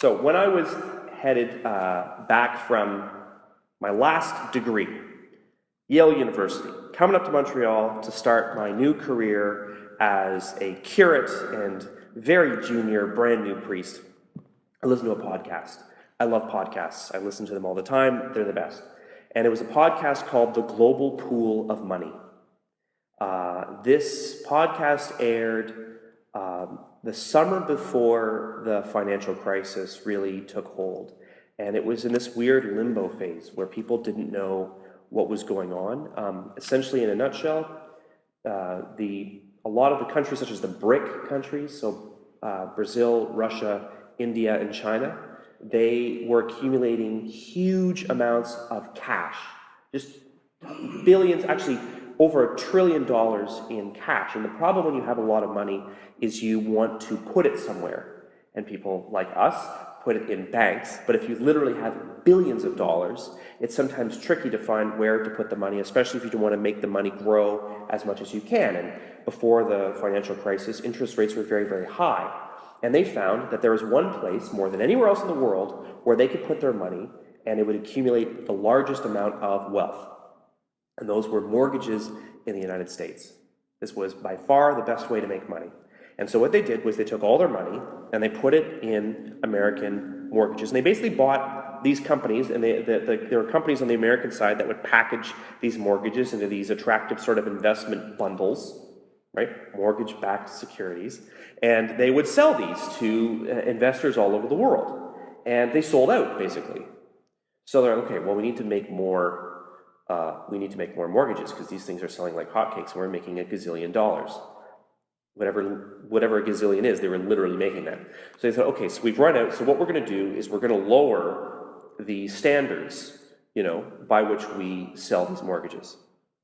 So when I was headed back from my last degree, Yale University, coming up to Montreal to start my new career as a curate and very junior, brand new priest, I listened to a podcast. I love podcasts. I listen to them all the time. They're the best. And it was a podcast called The Global Pool of Money. This podcast aired the summer before the financial crisis really took hold. And it was in this weird limbo phase where people didn't know what was going on. Essentially, in a nutshell, a lot of the countries, such as the BRIC countries, so Brazil, Russia, India, and China, they were accumulating huge amounts of cash, just billions, actually over $1 trillion in cash. And the problem when you have a lot of money is you want to put it somewhere. And people like us put it in banks. But if you literally have billions of dollars, it's sometimes tricky to find where to put the money, especially if you want to make the money grow as much as you can. And before the financial crisis, interest rates were very, very high. And they found that there was one place, more than anywhere else in the world, where they could put their money and it would accumulate the largest amount of wealth. And those were mortgages in the United States. This was by far the best way to make money. And so what they did was they took all their money and they put it in American mortgages. And they basically bought these companies, and there were companies on the American side that would package these mortgages into these attractive sort of investment bundles, right? Mortgage-backed securities. And they would sell these to investors all over the world. And they sold out, basically. So they're like, okay, well, we need to make more mortgages because these things are selling like hotcakes and we're making $1 gazillion. Whatever a gazillion is, they were literally making that. So they thought, okay, so we've run out, so what we're going to do is we're going to lower the standards, by which we sell these mortgages.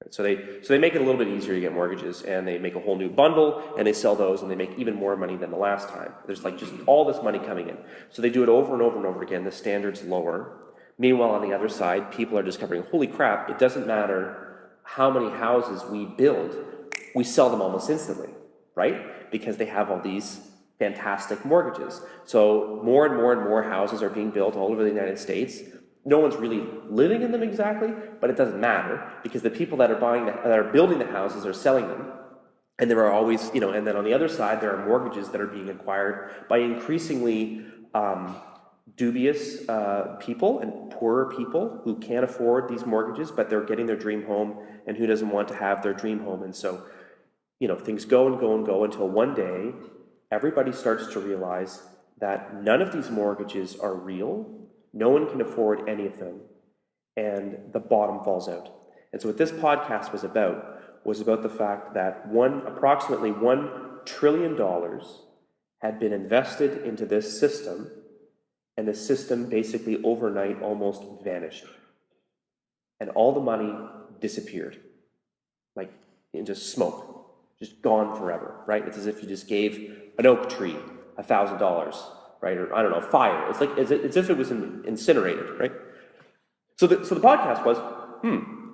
So they make it a little bit easier to get mortgages, and they make a whole new bundle, and they sell those, and they make even more money than the last time. There's like just all this money coming in. So they do it over and over and over again. The standards lower. Meanwhile, on the other side, people are discovering, holy crap, it doesn't matter how many houses we build, we sell them almost instantly, right? Because they have all these fantastic mortgages. So more and more and more houses are being built all over the United States. No one's really living in them exactly, but it doesn't matter because the people that are building the houses are selling them. And there are always, and then on the other side, there are mortgages that are being acquired by increasingly dubious people and poorer people who can't afford these mortgages, but they're getting their dream home, and who doesn't want to have their dream home? And so, things go and go and go until one day, everybody starts to realize that none of these mortgages are real, no one can afford any of them, and the bottom falls out. And so what this podcast was about the fact that approximately $1 trillion had been invested into this system, and the system basically overnight almost vanished. And all the money disappeared, like into smoke, just gone forever, right? It's as if you just gave an oak tree $1,000, right? Or, I don't know, fire. It's like it's as if it was incinerated, right? So the podcast was,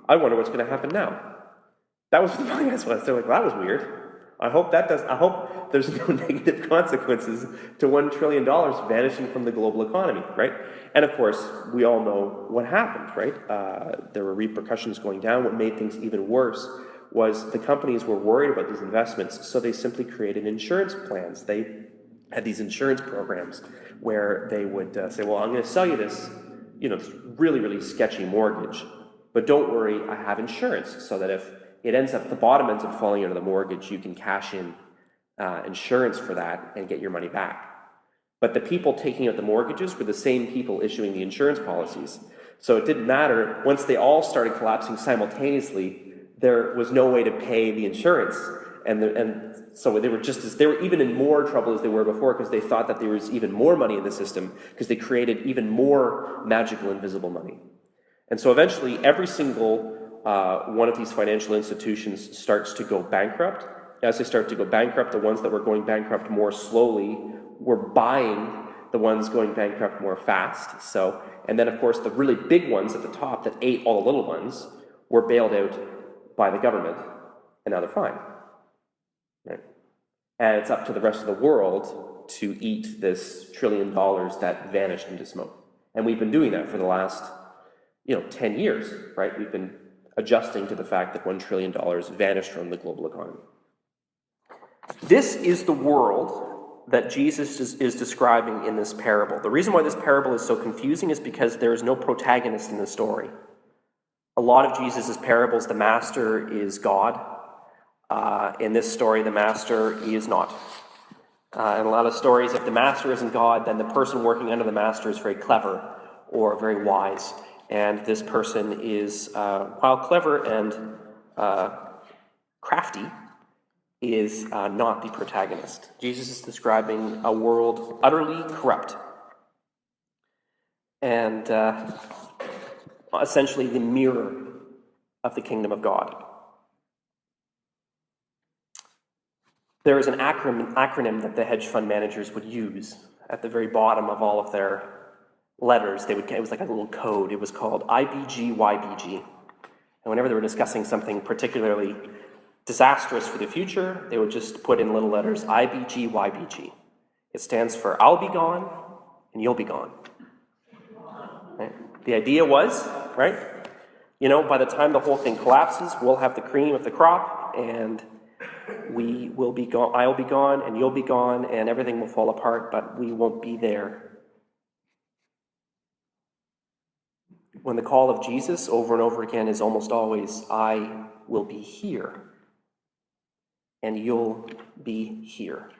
I wonder what's going to happen now. That was what the podcast was. They're like, well, that was weird. I hope there's no negative consequences to $1 trillion vanishing from the global economy, right? And of course, we all know what happened, right? There were repercussions going down. What made things even worse was the companies were worried about these investments, so they simply created insurance plans. They had these insurance programs where they would say, well, I'm going to sell you this, this really, really sketchy mortgage, but don't worry, I have insurance, so that if the bottom ends up falling into the mortgage, you can cash in insurance for that and get your money back. But the people taking out the mortgages were the same people issuing the insurance policies. So it didn't matter. Once they all started collapsing simultaneously, there was no way to pay the insurance. And so they were even in more trouble as they were before, because they thought that there was even more money in the system because they created even more magical invisible money. And so eventually every single one of these financial institutions starts to go bankrupt. As they start to go bankrupt, the ones that were going bankrupt more slowly were buying the ones going bankrupt more fast. So, and then of course the really big ones at the top that ate all the little ones were bailed out by the government, and now they're fine. Right? And it's up to the rest of the world to eat this $1 trillion that vanished into smoke. And we've been doing that for the last, 10 years, right? We've been adjusting to the fact that $1 trillion vanished from the global economy. This is the world that Jesus is describing in this parable. The reason why this parable is so confusing is because there is no protagonist in the story. A lot of Jesus' parables, the master is God. In this story, the master is not. In a lot of stories, if the master isn't God, then the person working under the master is very clever or very wise. And this person is, while clever and crafty, is not the protagonist. Jesus is describing a world utterly corrupt and essentially the mirror of the kingdom of God. There is an acronym that the hedge fund managers would use at the very bottom of all of their letters. It was like a little code. It was called IBGYBG. And whenever they were discussing something particularly disastrous for the future, they would just put in little letters IBGYBG. It stands for I'll be gone and you'll be gone. Right? The idea was, right? By the time the whole thing collapses, we'll have the cream of the crop and we will be gone. I'll be gone and you'll be gone and everything will fall apart, but we won't be there. When the call of Jesus over and over again is almost always, I will be here and you'll be here.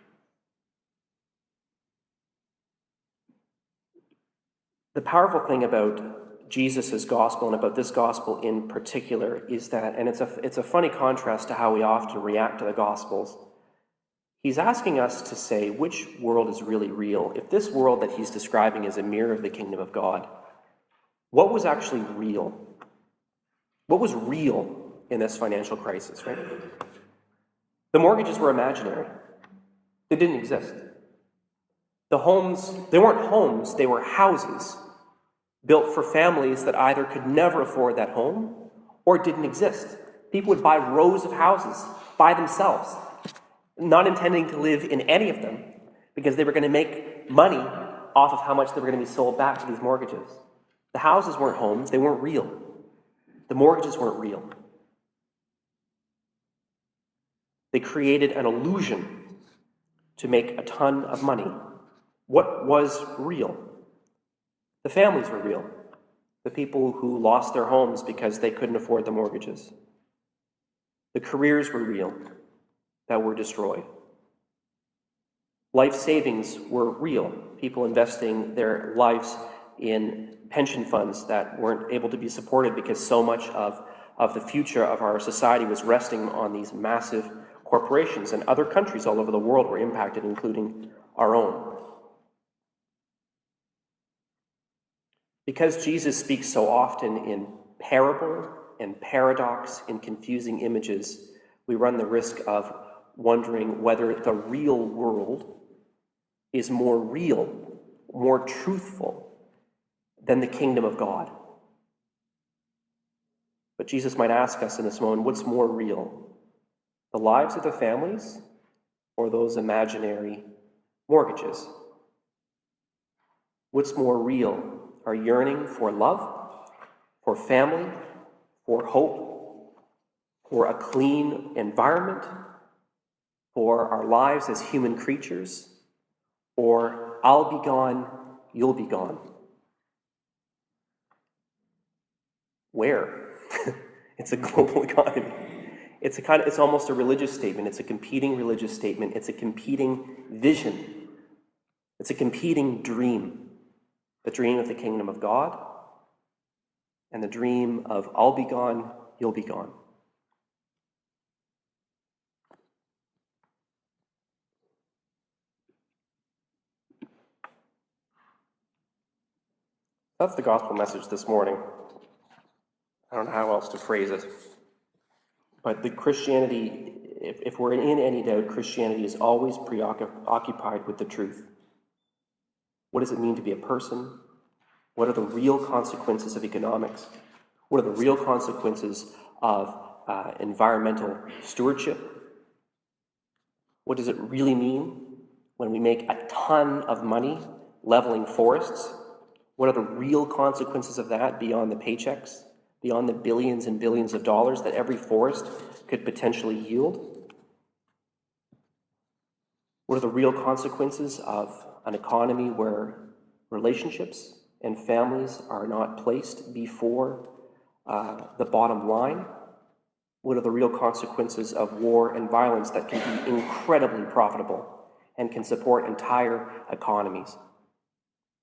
The powerful thing about Jesus' gospel and about this gospel in particular is that, and it's a funny contrast to how we often react to the gospels, he's asking us to say which world is really real. If this world that he's describing is a mirror of the kingdom of God, what was actually real? What was real in this financial crisis, right? The mortgages were imaginary. They didn't exist. The homes, they weren't homes, they were houses built for families that either could never afford that home or didn't exist. People would buy rows of houses by themselves, not intending to live in any of them because they were going to make money off of how much they were going to be sold back to these mortgages. The houses weren't homes, they weren't real. The mortgages weren't real. They created an illusion to make a ton of money. What was real? The families were real. The people who lost their homes because they couldn't afford the mortgages. The careers were real that were destroyed. Life savings were real. People investing their lives in pension funds that weren't able to be supported because so much of the future of our society was resting on these massive corporations, and other countries all over the world were impacted, including our own. Because Jesus speaks so often in parable and paradox and confusing images, we run the risk of wondering whether the real world is more real, more truthful than the kingdom of God. But Jesus might ask us in this moment, what's more real? The lives of the families or those imaginary mortgages? What's more real? Our yearning for love, for family, for hope, for a clean environment, for our lives as human creatures, or I'll be gone, you'll be gone. Where? It's a global economy. It's almost a religious statement. It's a competing religious statement. It's a competing vision. It's a competing dream. The dream of the kingdom of God and the dream of I'll be gone, you'll be gone. That's the gospel message this morning. I don't know how else to phrase it. But the Christianity, if we're in any doubt, Christianity is always preoccupied with the truth. What does it mean to be a person? What are the real consequences of economics? What are the real consequences of environmental stewardship? What does it really mean when we make a ton of money leveling forests, what are the real consequences of that beyond the paychecks, beyond the billions and billions of dollars that every forest could potentially yield? What are the real consequences of an economy where relationships and families are not placed before the bottom line? What are the real consequences of war and violence that can be incredibly profitable and can support entire economies?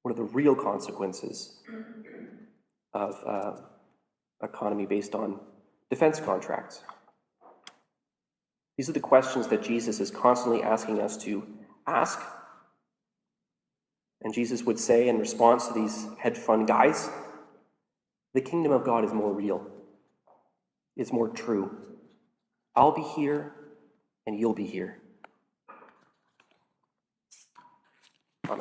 What are the real consequences of economy based on defense contracts? These are the questions that Jesus is constantly asking us to ask. And Jesus would say in response to these hedge fund guys, the kingdom of God is more real. It's more true. I'll be here and you'll be here. Amen.